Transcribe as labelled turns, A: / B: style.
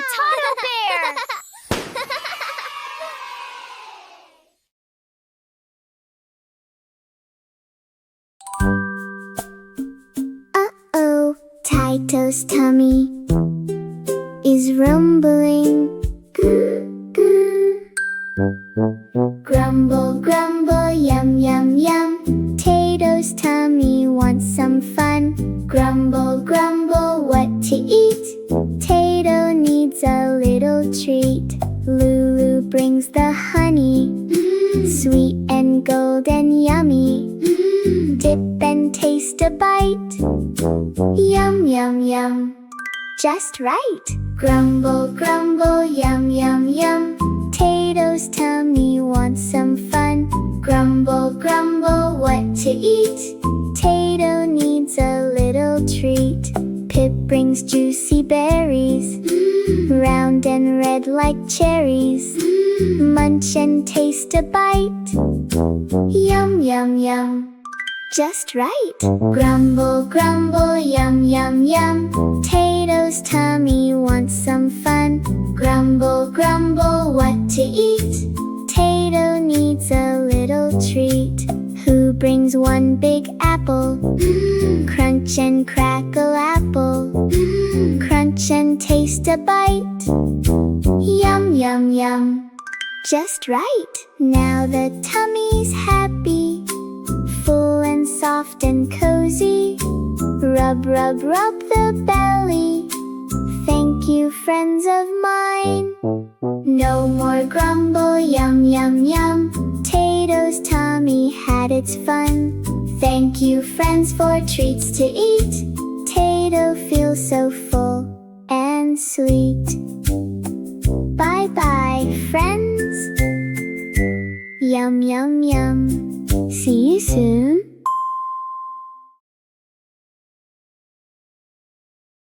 A: the Toddler Bear!
B: Uh-oh, Tato's tummy is rumbling. Grumble, grumble, yum, yum, yum. Tato's tummy wants some fun. Grumble, grumble, what to eat? Tato needs a little treat. Lulu brings the honey, sweet and golden, yummy. Dip and taste a bite. Yum, yum, yum. Just right. Grumble, grumble, yum, yum, yum. Tato's tummy wants some fun. Grumble, grumble, what to eat? Tato needs a little treat. Pip brings juicy berries, round and red like cherries. Munch and taste a bite. Yum, yum, yum. Just right. Grumble, grumble, yum, yum, yum. Tato's tummy wants some fun. Grumble, grumble, what to eat? Tato needs a little treat. Who brings one big apple? Crunch and crackle apple. Crunch and taste a bite. Yum, yum, yum. Just right. Now the tummy's happy, full and soft and cozy. Rub, rub, rub the belly. Thank you, friends of mine. No more grumble, yum, yum, yum. Tato's tummy had its fun. Thank you, friends, for treats to eat. Tato feels so full and sweet. Bye-bye, friends. Yum, yum, yum. See you soon.